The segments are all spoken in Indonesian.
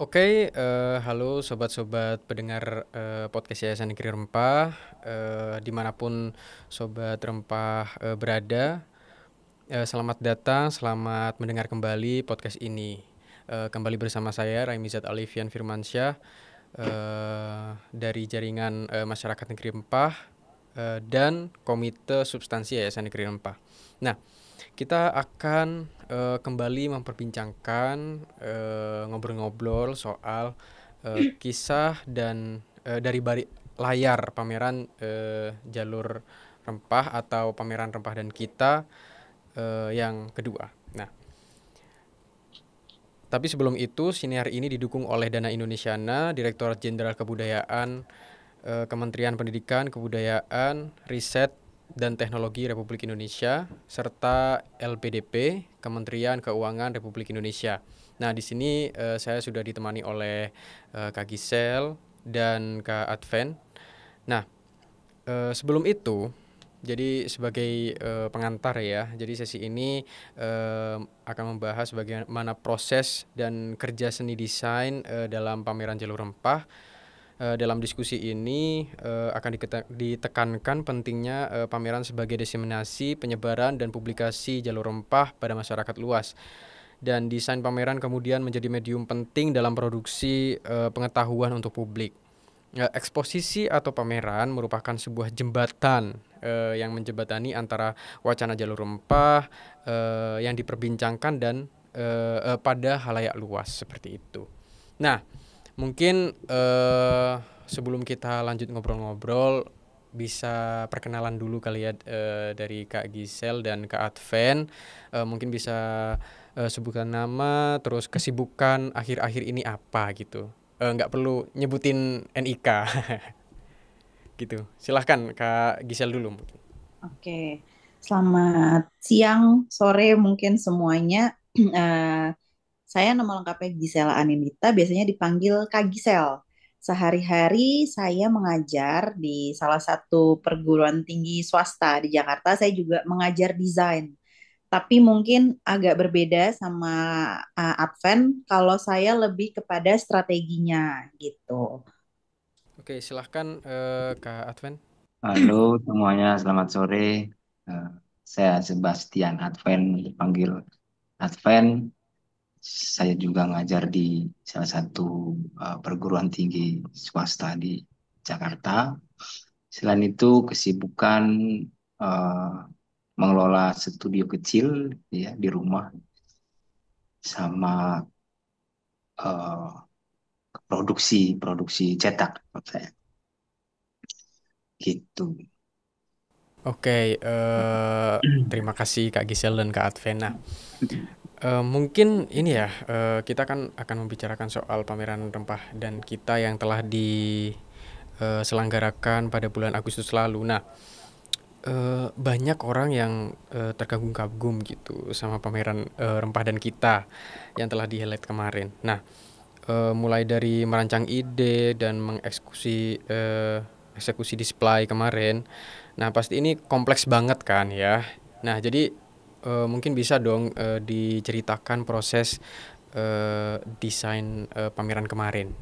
Halo sobat-sobat pendengar podcast Yayasan Negeri Rempah, dimanapun sobat rempah berada, selamat datang, selamat mendengar kembali podcast ini. Kembali bersama saya Raimizat Alifian Firmansyah dari jaringan masyarakat Negeri Rempah dan Komite Substansi Yayasan Negeri Rempah. Nah, kita akan kembali memperbincangkan ngobrol-ngobrol soal kisah dan dari balik layar pameran jalur rempah atau pameran rempah dan kita yang kedua. Nah, tapi sebelum itu siniar ini didukung oleh Dana Indonesiana, Direktorat Jenderal Kebudayaan, Kementerian Pendidikan, Kebudayaan, Riset, dan Teknologi Republik Indonesia, serta LPDP, Kementerian Keuangan Republik Indonesia. Nah, di sini saya sudah ditemani oleh Kak Gisel dan Kak Adven. Nah, sebelum itu, jadi sebagai pengantar ya, jadi sesi ini akan membahas bagaimana proses dan kerja seni desain dalam pameran jalur rempah. Dalam diskusi ini akan ditekankan pentingnya pameran sebagai diseminasi, penyebaran, dan publikasi jalur rempah pada masyarakat luas. Dan desain pameran kemudian menjadi medium penting dalam produksi pengetahuan untuk publik. Eksposisi atau pameran merupakan sebuah jembatan yang menjembatani antara wacana jalur rempah yang diperbincangkan dan pada halayak luas seperti itu. Nah, mungkin sebelum kita lanjut ngobrol-ngobrol bisa perkenalan dulu kali ya dari Kak Gisel dan Kak Adven. Mungkin bisa sebutkan nama, terus kesibukan akhir-akhir ini apa gitu. Nggak perlu nyebutin NIK gitu. Silahkan Kak Gisel dulu mungkin. Oke, selamat siang, sore mungkin semuanya. Saya nama lengkapnya Gisela Anindita, biasanya dipanggil Kak Gisel. Sehari-hari saya mengajar di salah satu perguruan tinggi swasta di Jakarta. Saya juga mengajar desain. Tapi mungkin agak berbeda sama Advent kalau saya lebih kepada strateginya gitu. Oke, silahkan Kak Adven. Halo semuanya, selamat sore. Eh, saya Sebastian Adven, dipanggil Adven. Saya juga ngajar di salah satu perguruan tinggi swasta di Jakarta. Selain itu, kesibukan eh, mengelola studio kecil ya di rumah sama eh, produksi produksi cetak menurut saya gitu. Oke, terima kasih Kak Gisel dan Kak Adven. Nah, mungkin ini ya, kita kan akan membicarakan soal pameran rempah dan kita yang telah diselenggarakan pada bulan Agustus lalu. Nah, banyak orang yang terkagum-kagum gitu sama pameran rempah dan kita yang telah di-highlight kemarin. Nah, mulai dari merancang ide dan mengeksekusi eksekusi display kemarin. Nah, pasti ini kompleks banget kan ya. Nah, jadi mungkin bisa dong diceritakan proses desain pameran kemarin.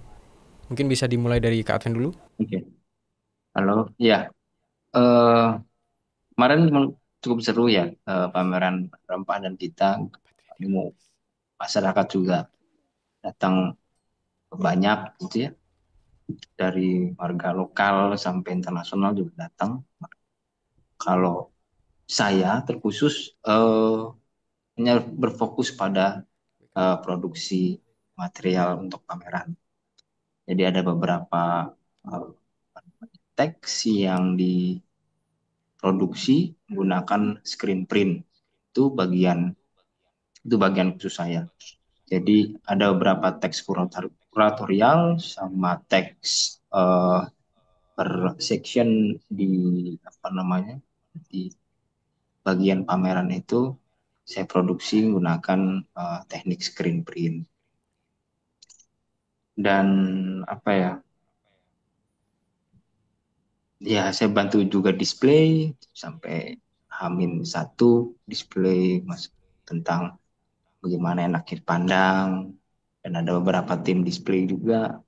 Mungkin bisa dimulai dari Kak Adven dulu. Oke. Halo, ya. eh Kemarin memang cukup seru ya, pameran rempah dan kita. Mau masyarakat juga datang banyak gitu ya, dari warga lokal sampai internasional juga datang. Kalau saya terkhusus hanya berfokus pada produksi material untuk pameran. Jadi ada beberapa eh, teks yang diproduksi menggunakan screen print. Itu bagian itu bagian khusus saya. Jadi ada beberapa teks kuratorial sama teks per section di apa namanya di bagian pameran itu saya produksi menggunakan teknik screen print dan apa ya, saya bantu juga display sampai H-1 display mas tentang bagaimana enak dipandang, dan ada beberapa tim display juga.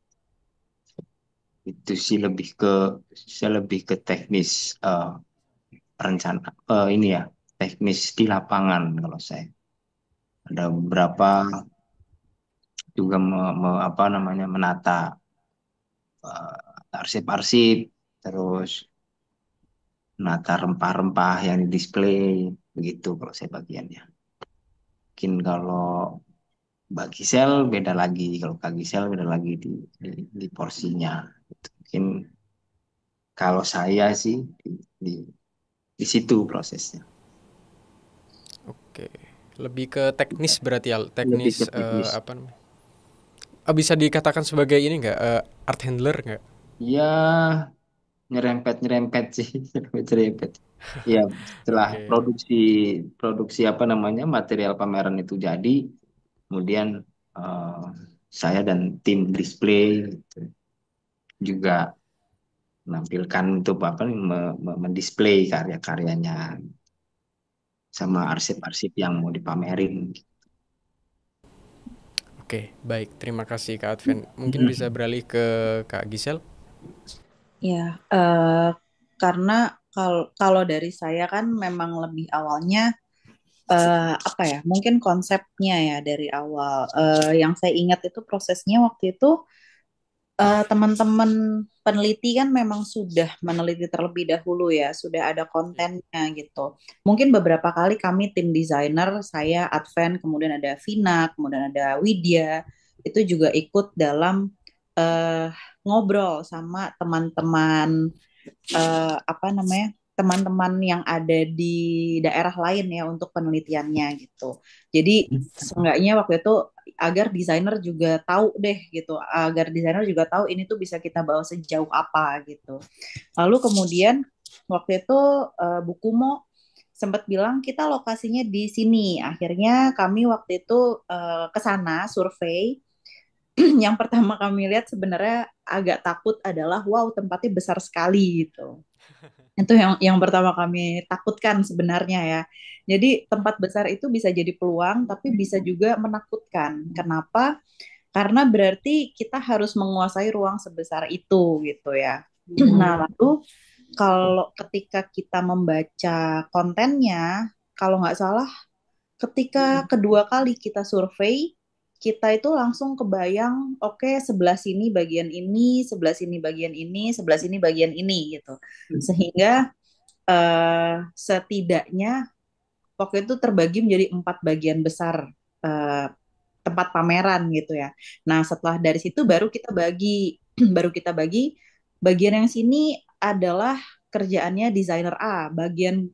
Itu sih lebih ke teknis, rencana, ini ya, teknis di lapangan kalau saya. Ada beberapa juga apa namanya, menata arsip-arsip, terus menata rempah-rempah yang di display, begitu kalau saya bagiannya. Mungkin kalau bagi sel beda lagi, kalau bagi sel beda lagi di porsinya. Gitu. Mungkin kalau saya sih di, di situ prosesnya. Oke. Lebih ke teknis berarti ya, Lebih ke teknis teknis. apa namanya? Bisa dikatakan sebagai ini nggak, art handler nggak? Ya, nyerempet-nyerempet sih, nyerempet-nyerempet. Ya, setelah Oke. produksi produksi apa namanya, material pameran itu jadi, kemudian eh, saya dan tim display gitu, juga menampilkan untuk apa nih, mendisplay karya-karyanya sama arsip-arsip yang mau dipamerin. Oke, baik. Terima kasih Kak Adven. Mungkin bisa beralih ke Kak Gisel. Ya, karena kalau dari saya kan memang lebih awalnya apa ya? Mungkin konsepnya ya dari awal. Yang saya ingat itu prosesnya waktu itu teman-teman peneliti kan memang sudah meneliti terlebih dahulu ya, sudah ada Ya. kontennya gitu. Mungkin beberapa kali kami tim desainer, saya Adven, kemudian ada Vina, kemudian ada Widya, itu juga ikut dalam eh, ngobrol sama teman-teman apa namanya, teman-teman yang ada di daerah lain ya untuk penelitiannya gitu. Jadi seenggaknya waktu itu agar desainer juga tahu deh gitu, agar desainer juga tahu ini tuh bisa kita bawa sejauh apa gitu. Lalu kemudian waktu itu Bu Kumo sempat bilang kita lokasinya di sini. Akhirnya kami waktu itu ke sana survei. Yang pertama kami lihat sebenarnya agak takut adalah wow tempatnya besar sekali gitu. Itu yang pertama kami takutkan sebenarnya ya. Jadi tempat besar itu bisa jadi peluang, tapi bisa juga menakutkan. Kenapa? Karena berarti kita harus menguasai ruang sebesar itu gitu ya. Nah, lalu kalau ketika kita membaca kontennya, kalau nggak salah, ketika kedua kali kita survei, kita itu langsung kebayang, oke, sebelah sini bagian ini, sebelah sini bagian ini, sebelah sini bagian ini gitu. Sehingga setidaknya waktu itu terbagi menjadi 4 bagian besar eh, tempat pameran gitu ya. Nah, setelah dari situ baru kita bagi, baru kita bagi bagian yang sini adalah kerjaannya desainer A, bagian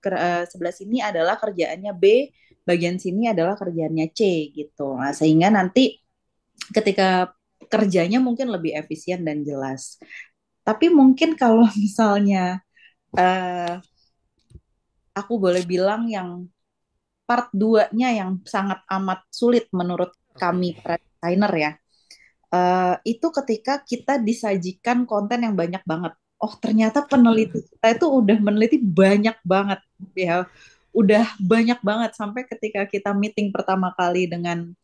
sebelah sini adalah kerjaannya B, bagian sini adalah kerjaannya C gitu. Nah, sehingga nanti ketika kerjanya mungkin lebih efisien dan jelas. Tapi mungkin kalau misalnya eh, aku boleh bilang yang part 2-nya yang sangat amat sulit menurut kami Oke. para desainer ya. Itu ketika kita disajikan konten yang banyak banget. Oh, ternyata peneliti kita itu udah meneliti banyak banget ya. Udah banyak banget sampai ketika kita meeting pertama kali dengan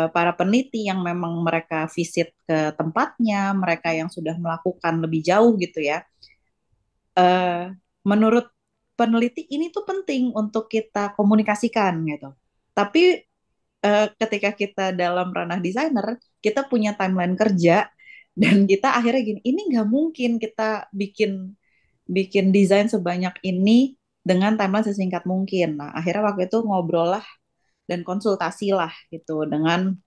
para peneliti yang memang mereka visit ke tempatnya, mereka yang sudah melakukan lebih jauh gitu ya. Menurut peneliti ini tuh penting untuk kita komunikasikan gitu. Tapi ketika kita dalam ranah desainer, kita punya timeline kerja dan kita akhirnya gini, ini nggak mungkin kita bikin bikin desain sebanyak ini dengan timeline sesingkat mungkin. Nah, akhirnya waktu itu ngobrol lah dan konsultasi lah gitu dengan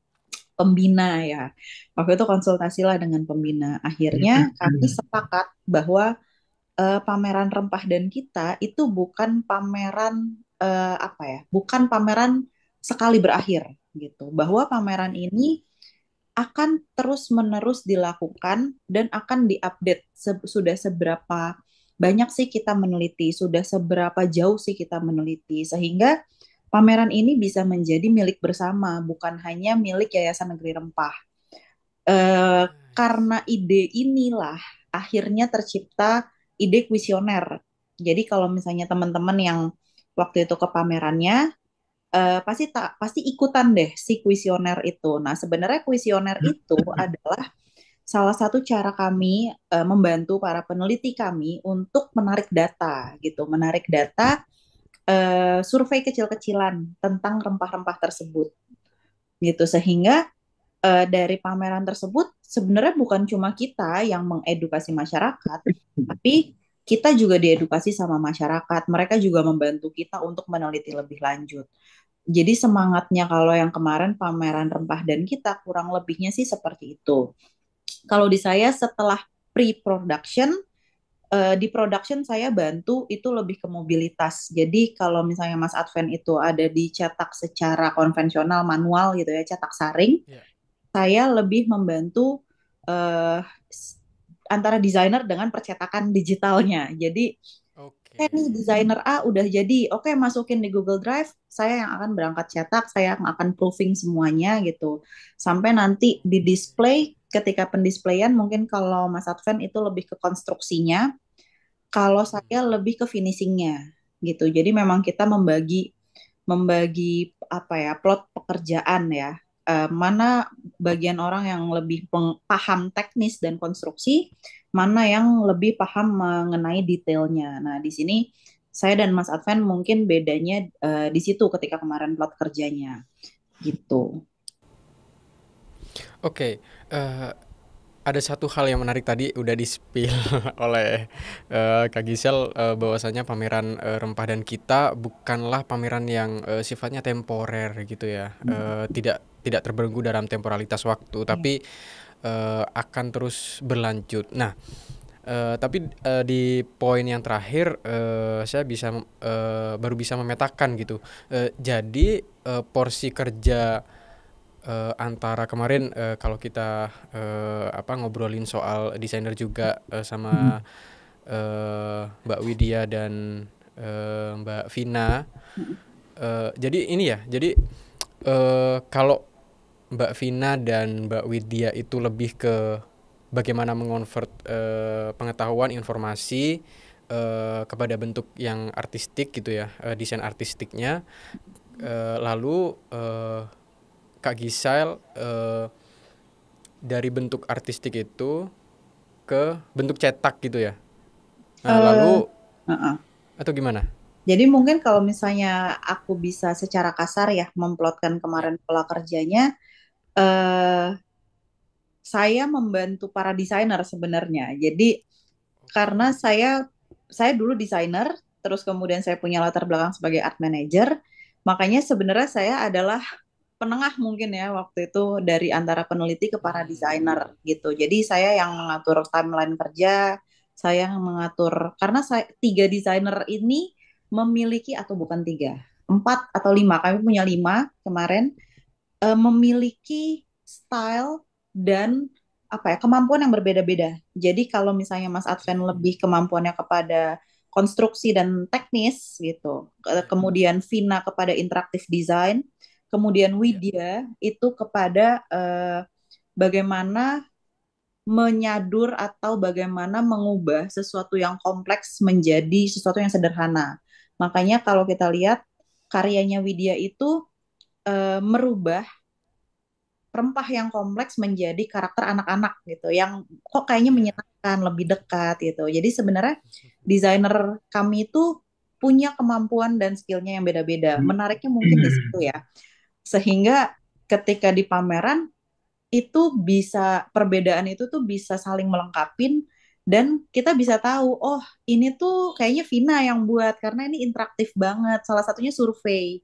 pembina ya. Waktu itu konsultasi lah dengan pembina. Akhirnya kami sepakat bahwa pameran rempah dan kita itu bukan pameran apa ya, bukan pameran sekali berakhir gitu. Bahwa pameran ini akan terus-menerus dilakukan dan akan diupdate sudah seberapa banyak sih kita meneliti, sudah seberapa jauh sih kita meneliti sehingga pameran ini bisa menjadi milik bersama, bukan hanya milik Yayasan Negeri Rempah. Karena ide inilah akhirnya tercipta ide kuesioner. Jadi kalau misalnya teman-teman yang waktu itu ke pamerannya, pasti ikutan deh si kuesioner itu. Nah, sebenarnya kuesioner itu adalah salah satu cara kami membantu para peneliti kami untuk menarik data gitu, menarik data survei kecil-kecilan tentang rempah-rempah tersebut gitu, sehingga dari pameran tersebut sebenarnya bukan cuma kita yang mengedukasi masyarakat, tapi kita juga diedukasi sama masyarakat. Mereka juga membantu kita untuk meneliti lebih lanjut. Jadi semangatnya kalau yang kemarin pameran rempah dan kita kurang lebihnya sih seperti itu. Kalau di saya setelah pre-production, di production saya bantu itu lebih ke mobilitas. Jadi kalau misalnya Mas Advent itu ada dicetak secara konvensional manual gitu ya, cetak saring, Ya. saya lebih membantu uh, antara desainer dengan percetakan digitalnya. Jadi nih Oke. desainer A udah jadi, oke masukin di Google Drive, saya yang akan berangkat cetak, saya yang akan proofing semuanya gitu. Sampai nanti di display, ketika pendisplayan mungkin kalau Mas Advent itu lebih ke konstruksinya, kalau Hmm. saya lebih ke finishingnya gitu. Jadi memang kita membagi membagi apa ya plot pekerjaan ya. Mana bagian orang yang lebih paham teknis dan konstruksi, mana yang lebih paham mengenai detailnya. Nah, di sini saya dan Mas Adven mungkin bedanya di situ ketika kemarin plot kerjanya gitu. Oke, ada satu hal yang menarik tadi udah di-spill oleh Kak Gisel, bahwasanya pameran Rempah dan Kita bukanlah pameran yang sifatnya temporer gitu ya. Tidak terbelenggu dalam temporalitas waktu, tapi akan terus berlanjut. Nah, tapi di poin yang terakhir saya baru bisa memetakan gitu. Jadi porsi kerja antara kemarin kalau kita ngobrolin soal desainer juga sama Mbak Widya dan Mbak Vina. Jadi ini ya, jadi kalau Mbak Vina dan Mbak Widya itu lebih ke bagaimana mengonvert pengetahuan informasi kepada bentuk yang artistik gitu ya, desain artistiknya. Lalu Kak Gisel dari bentuk artistik itu ke bentuk cetak gitu ya. Nah, Uh, lalu uh-uh. atau gimana? Jadi mungkin kalau misalnya aku bisa secara kasar ya memplotkan Ya. kemarin pola kerjanya, eh, saya membantu para desainer sebenarnya. Jadi Oke. karena saya dulu desainer, terus kemudian saya punya latar belakang sebagai art manager, makanya sebenarnya saya adalah penengah mungkin ya waktu itu dari antara peneliti ke para Hmm. desainer gitu. Jadi saya yang mengatur timeline kerja, saya yang mengatur karena saya tiga desainer ini memiliki atau bukan tiga, empat atau lima, kami punya lima kemarin memiliki style dan apa ya kemampuan yang berbeda-beda. Jadi kalau misalnya Mas Adven lebih kemampuannya kepada konstruksi dan teknis gitu, Ya. kemudian Vina kepada interaktif design, kemudian Ya. Widya itu kepada bagaimana menyadur atau bagaimana mengubah sesuatu yang kompleks menjadi sesuatu yang sederhana. Makanya kalau kita lihat karyanya Widya itu merubah rempah yang kompleks menjadi karakter anak-anak gitu yang kok kayaknya Ya. menyenangkan lebih dekat gitu jadi sebenarnya desainer kami itu punya kemampuan dan skillnya yang beda-beda menariknya mungkin di situ ya sehingga ketika di pameran itu bisa perbedaan itu tuh bisa saling melengkapin dan kita bisa tahu oh ini tuh kayaknya Vina yang buat karena ini interaktif banget salah satunya survei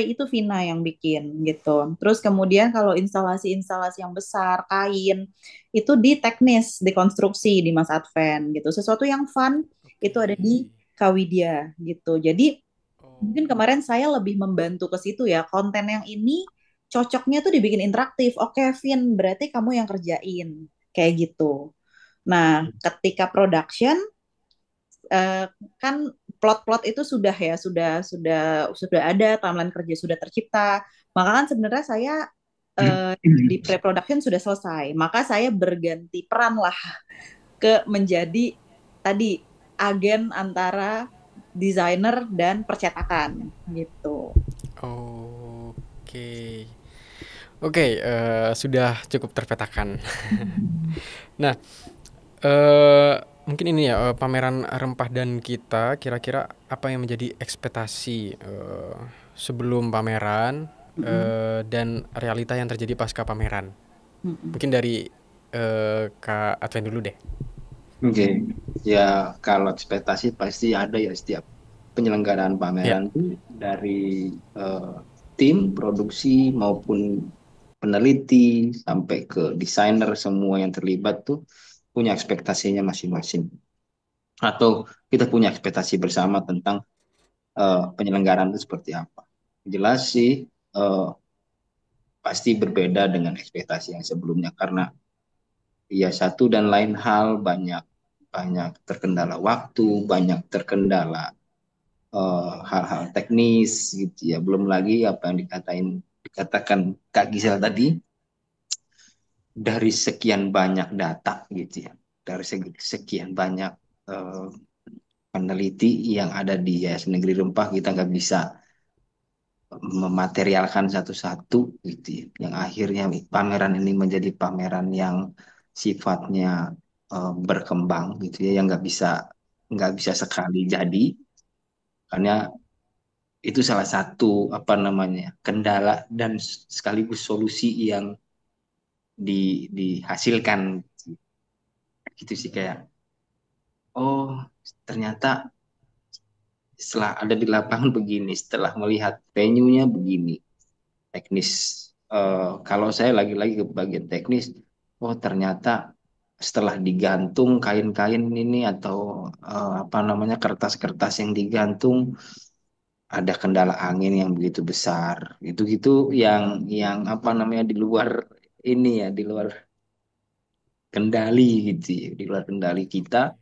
itu Vina yang bikin gitu terus kemudian kalau instalasi-instalasi yang besar kain itu di teknis di konstruksi di Mas Advent gitu sesuatu yang fun itu Oke. ada di Kawidya gitu jadi Oh. mungkin kemarin saya lebih membantu ke situ ya. Konten yang ini cocoknya tuh dibikin interaktif. Oke, Vin, berarti kamu yang kerjain. Kayak gitu. Nah, ketika production eh, kan plot-plot itu sudah ya, sudah ada timeline kerja sudah tercipta. Maka kan sebenarnya saya di pre-production sudah selesai. Maka saya berganti peran lah ke menjadi tadi agen antara desainer dan percetakan gitu. Oke. Oke, sudah cukup terpetakan. Nah, eh mungkin ini ya, pameran rempah dan kita kira-kira apa yang menjadi ekspektasi sebelum pameran Mm-mm. dan realita yang terjadi pasca pameran. Mm-mm. Mungkin dari Kak Advent dulu deh. Oke, ya kalau ekspektasi pasti ada ya setiap penyelenggaraan Ya, pameran tuh dari eh, tim produksi maupun peneliti sampai ke desainer semua yang terlibat tuh punya ekspektasinya masing-masing. Atau kita punya ekspektasi bersama tentang penyelenggaraan itu seperti apa. Jelas sih eh, pasti berbeda dengan ekspektasi yang sebelumnya karena ya satu dan lain hal banyak banyak terkendala waktu, banyak terkendala hal-hal teknis gitu ya. Belum lagi apa yang dikatakan Kak Gisel tadi dari sekian banyak data gitu ya. Dari sekian banyak eh, peneliti yang ada di Yayasan Negeri Rempah kita nggak bisa mematerialkan satu-satu gitu ya. Yang akhirnya pameran ini menjadi pameran yang sifatnya berkembang gitu ya, yang nggak bisa sekali jadi karena itu salah satu apa namanya kendala dan sekaligus solusi yang dihasilkan gitu sih kayak oh ternyata setelah ada di lapangan begini setelah melihat venue-nya begini teknis. Kalau saya lagi-lagi ke bagian teknis, oh ternyata setelah digantung kain-kain ini atau apa namanya kertas-kertas yang digantung ada kendala angin yang begitu besar. Itu yang apa namanya di luar ini ya, di luar kendali gitu ya, di luar kendali kita.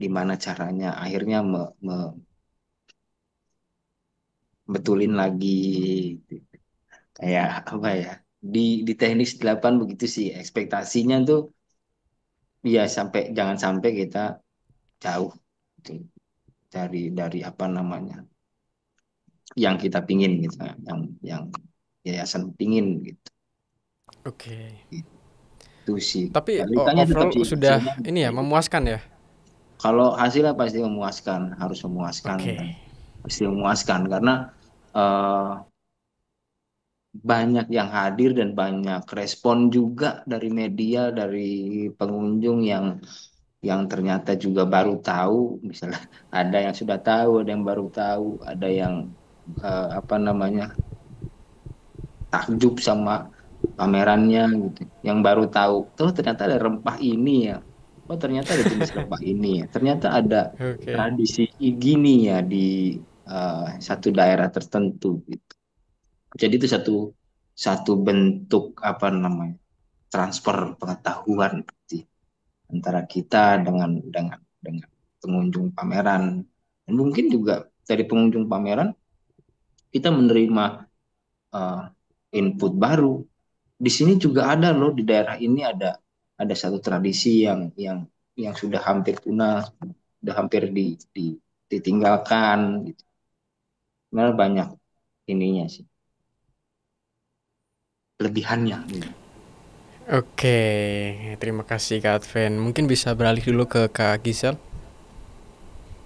Gimana caranya akhirnya betulin lagi kayak apa ya di teknis 8 begitu sih ekspektasinya tuh ya jangan sampai kita jauh gitu, dari apa namanya yang kita pingin gitu yang yayasan pingin gitu oke. itu sih Tapi realitanya tetap overall sih sudah hasilnya ini ya kayak gitu. memuaskan ya. Kalau hasilnya pasti memuaskan harus memuaskan Oke. dan pasti memuaskan karena eh, banyak yang hadir dan banyak respon juga dari media dari pengunjung yang ternyata juga baru tahu, misalnya ada yang sudah tahu, ada yang baru tahu, ada yang apa namanya takjub sama pamerannya gitu, yang baru tahu, tuh ternyata ada rempah ini ya, oh ternyata ada jenis rempah ini ya, ternyata ada Oke. tradisi gini ya di satu daerah tertentu gitu. Jadi itu satu satu bentuk apa namanya transfer pengetahuan gitu ya, antara kita dengan pengunjung pameran. Dan mungkin juga dari pengunjung pameran kita menerima uh, input baru. Di sini juga ada loh di daerah ini ada satu tradisi yang sudah hampir punah, sudah hampir ditinggalkan gitu. Sebenarnya banyak ininya sih, kelebihannya gitu. Oke, terima kasih Kak Advent. Mungkin bisa beralih dulu ke Kak Gisel.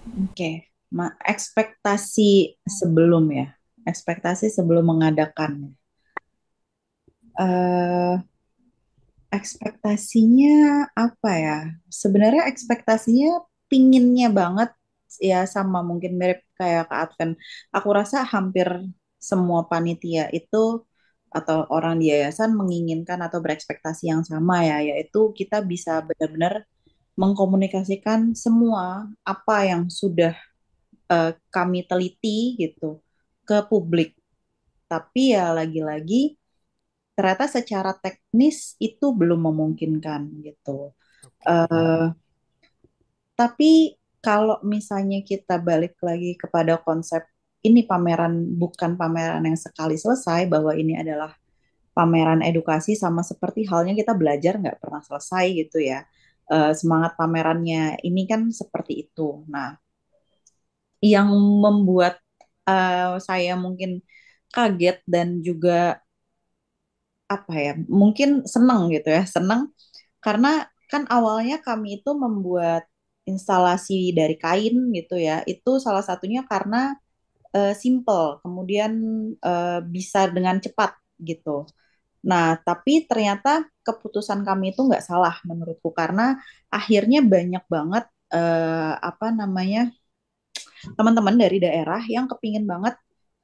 Oke, ekspektasi sebelum ya, ekspektasi sebelum mengadakan. eh Ekspektasinya apa ya? Sebenarnya ekspektasinya pinginnya banget ya sama mungkin mirip kayak Kak Adven. Aku rasa hampir semua panitia itu atau orang di yayasan menginginkan atau berekspektasi yang sama ya, yaitu kita bisa benar-benar mengkomunikasikan semua apa yang sudah kami teliti gitu ke publik. Tapi ya lagi-lagi ternyata secara teknis itu belum memungkinkan gitu. Oke. Eh, tapi kalau misalnya kita balik lagi kepada konsep ini pameran bukan pameran yang sekali selesai, bahwa ini adalah pameran edukasi sama seperti halnya kita belajar nggak pernah selesai gitu ya. Semangat pamerannya ini kan seperti itu. Nah, yang membuat saya mungkin kaget dan juga apa ya, mungkin senang gitu ya, senang karena kan awalnya kami itu membuat instalasi dari kain gitu ya, itu salah satunya karena simple, kemudian bisa dengan cepat gitu. Nah, tapi ternyata keputusan kami itu nggak salah menurutku karena akhirnya banyak banget apa namanya teman-teman dari daerah yang kepingin banget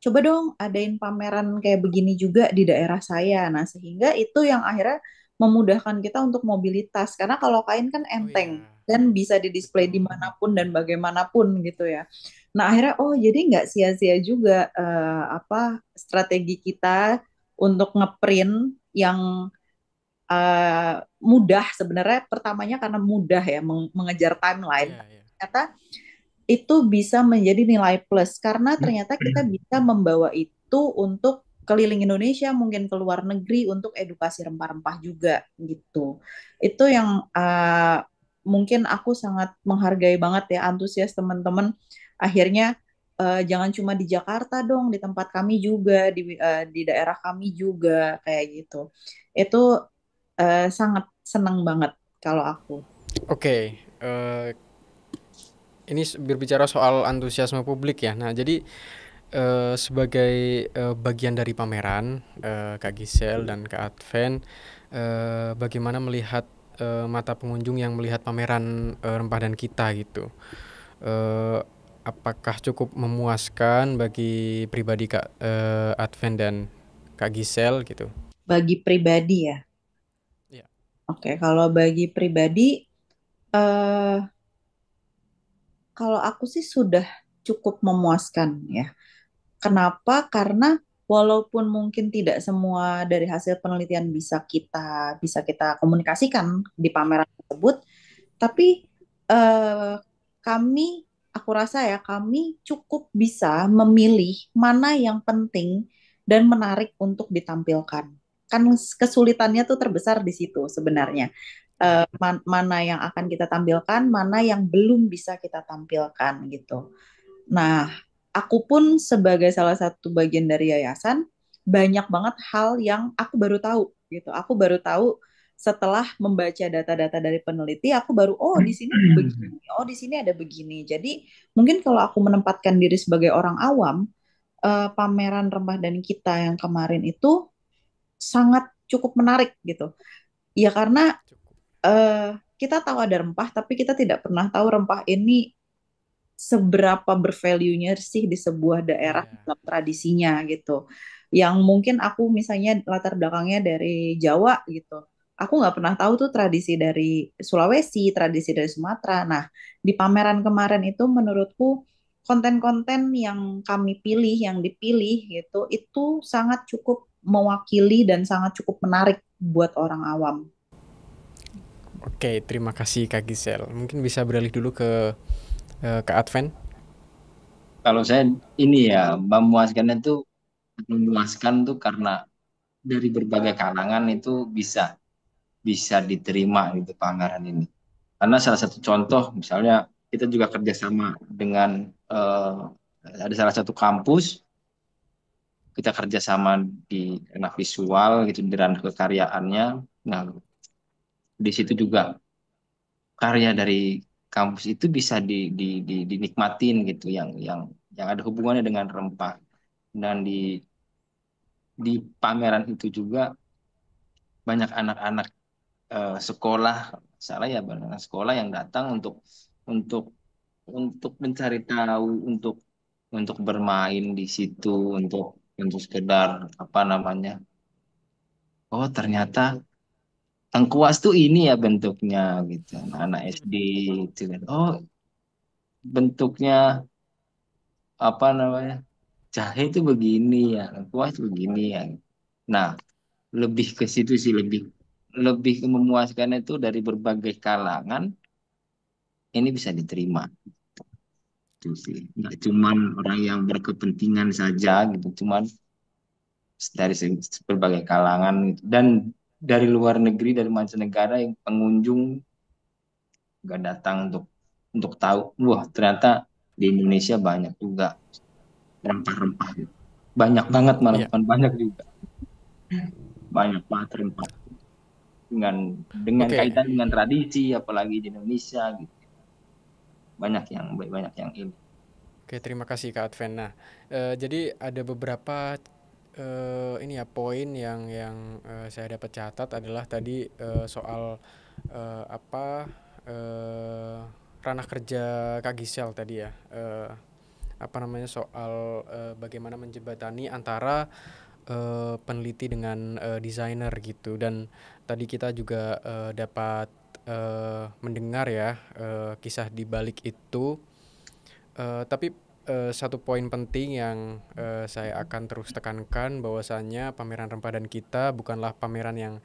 coba dong adain pameran kayak begini juga di daerah saya. Nah, sehingga itu yang akhirnya memudahkan kita untuk mobilitas karena kalau kain kan Oh enteng iya, dan bisa didisplay betul. dimanapun dan bagaimanapun gitu ya. Nah, akhirnya oh jadi nggak sia-sia juga apa strategi kita untuk ngeprint yang mudah sebenarnya pertamanya karena mudah ya mengejar timeline. Iya, iya. Ternyata itu bisa menjadi nilai plus karena ternyata kita bisa membawa itu untuk keliling Indonesia, mungkin ke luar negeri untuk edukasi rempah-rempah juga gitu. Itu yang mungkin aku sangat menghargai banget ya antusias teman-teman. Akhirnya jangan cuma di Jakarta dong, di tempat kami juga, di daerah kami juga kayak gitu. Itu sangat senang banget kalau aku. Oke, ini berbicara soal antusiasme publik ya. Nah, jadi sebagai bagian dari pameran, Kak Gisel dan Kak Adven, bagaimana melihat mata pengunjung yang melihat pameran rempah dan kita gitu? Eh, apakah cukup memuaskan bagi pribadi Kak Adven dan Kak Gisel gitu? Bagi pribadi ya. Ya. Oke, kalau bagi pribadi, eh, kalau aku sih sudah cukup memuaskan ya. Kenapa? Karena walaupun mungkin tidak semua dari hasil penelitian bisa kita komunikasikan di pameran tersebut, tapi eh, kami, aku rasa ya, kami cukup bisa memilih mana yang penting dan menarik untuk ditampilkan. Kan kesulitannya tuh terbesar di situ sebenarnya. Iya. Mana yang akan kita tampilkan, mana yang belum bisa kita tampilkan gitu. Nah, aku pun sebagai salah satu bagian dari yayasan, banyak banget hal yang aku baru tahu gitu. Aku baru tahu setelah membaca data-data dari peneliti, aku baru oh di sini ada begini, oh di sini ada begini. Jadi mungkin kalau aku menempatkan diri sebagai orang awam, pameran rempah dan kita yang kemarin itu sangat cukup menarik gitu. Ya karena Cukup. kita tahu ada rempah, tapi kita tidak pernah tahu rempah ini seberapa bervalue-nya sih di sebuah daerah Iya. dalam tradisinya gitu. Yang mungkin aku misalnya latar belakangnya dari Jawa gitu. Aku nggak pernah tahu tuh tradisi dari Sulawesi, tradisi dari Sumatera. Nah, di pameran kemarin itu menurutku konten-konten yang kami pilih, yang dipilih gitu, itu sangat cukup mewakili dan sangat cukup menarik buat orang awam. Oke, terima kasih Kak Gisel. Mungkin bisa beralih dulu ke Kak Adven. Kalau saya ini ya memuaskan tuh karena dari berbagai kalangan itu bisa bisa diterima gitu pameran ini. Karena salah satu contoh misalnya kita juga kerjasama dengan eh, ada salah satu kampus, kita kerjasama di ranah visual gitu di ranah kekaryaannya. Nah, di situ juga karya dari kampus itu bisa dinikmatin gitu yang ada hubungannya dengan rempah. Dan di pameran itu juga banyak anak-anak sekolah, salah ya, banyak anak sekolah yang datang untuk untuk mencari tahu, untuk bermain di situ, untuk sekedar apa namanya, oh ternyata lengkuas tuh ini ya bentuknya gitu. Nah, anak SD itu kan, oh bentuknya apa namanya, jahe itu begini ya, lengkuas begini ya. Nah, lebih ke situ sih, lebih lebih memuaskan itu dari berbagai kalangan ini bisa diterima. Itu sih, nggak cuman orang yang berkepentingan saja gitu, cuman dari berbagai kalangan gitu. Dan dari luar negeri, dari mancanegara yang pengunjung nggak datang untuk tahu, wah ternyata di Indonesia banyak juga rempah-rempah gitu. banyak banget malah, Iya, bukan banyak juga, banyak banget rempah dengan oke. kaitan dengan tradisi, apalagi di Indonesia gitu. Banyak yang ini. Oke, terima kasih Kak Adven. Nah, jadi ada beberapa ini ya poin yang saya dapat catat adalah tadi soal apa ranah kerja Kak Gisel tadi ya. Apa namanya soal bagaimana menjembatani antara peneliti dengan desainer gitu. Dan tadi kita juga dapat mendengar ya kisah di balik itu. Tapi satu poin penting yang saya akan terus tekankan bahwasannya pameran Rempadan kita bukanlah pameran yang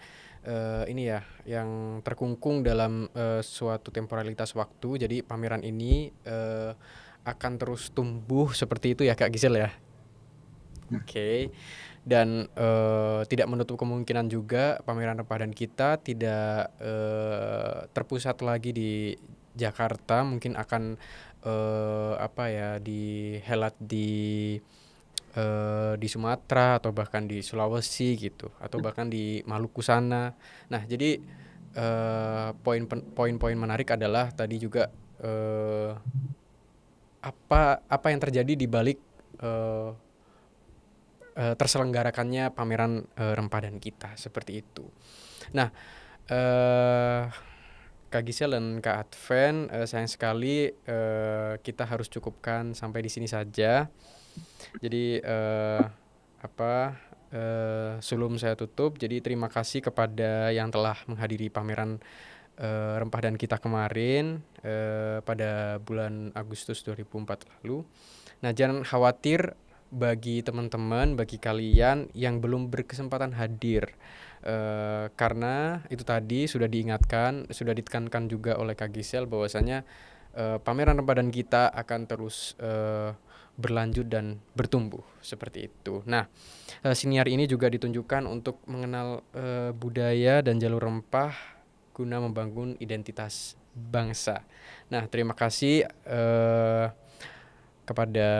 ini ya, yang terkungkung dalam suatu temporalitas waktu. Jadi pameran ini akan terus tumbuh seperti itu ya Kak Gisel ya. Oke. Dan tidak menutup kemungkinan juga pameran Rempadan kita tidak terpusat lagi di Jakarta, mungkin akan apa ya, dihelat di Sumatera atau bahkan di Sulawesi gitu, atau bahkan di Maluku sana. Nah, jadi poin-poin menarik adalah tadi juga eh, apa yang terjadi di balik eh, terselenggarakannya pameran Rempadan kita seperti itu. Nah, eh Kak Gisel dan Kak Adven, sayang sekali kita harus cukupkan sampai di sini saja. Jadi apa sebelum saya tutup, jadi terima kasih kepada yang telah menghadiri pameran Rempadan kita kemarin pada bulan Agustus 2004 lalu. Nah, jangan khawatir bagi teman-teman, bagi kalian yang belum berkesempatan hadir, karena itu tadi sudah diingatkan, sudah ditekankan juga oleh Kak Gisel bahwasanya pameran Rempadan kita akan terus berlanjut dan bertumbuh seperti itu. Nah, siniar ini juga ditunjukkan untuk mengenal budaya dan jalur rempah guna membangun identitas bangsa. Nah, terima kasih kepada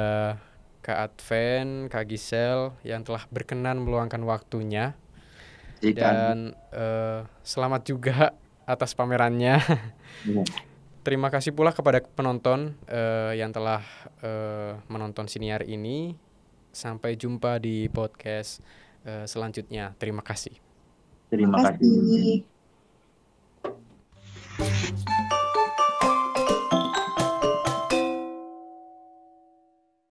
Kak Adven, Kak Gisel yang telah berkenan meluangkan waktunya, Jika dan selamat juga atas pamerannya. Terima kasih pula kepada penonton yang telah menonton siniar ini. Sampai jumpa di podcast selanjutnya. Terima kasih. Terima terima kasih. kasih.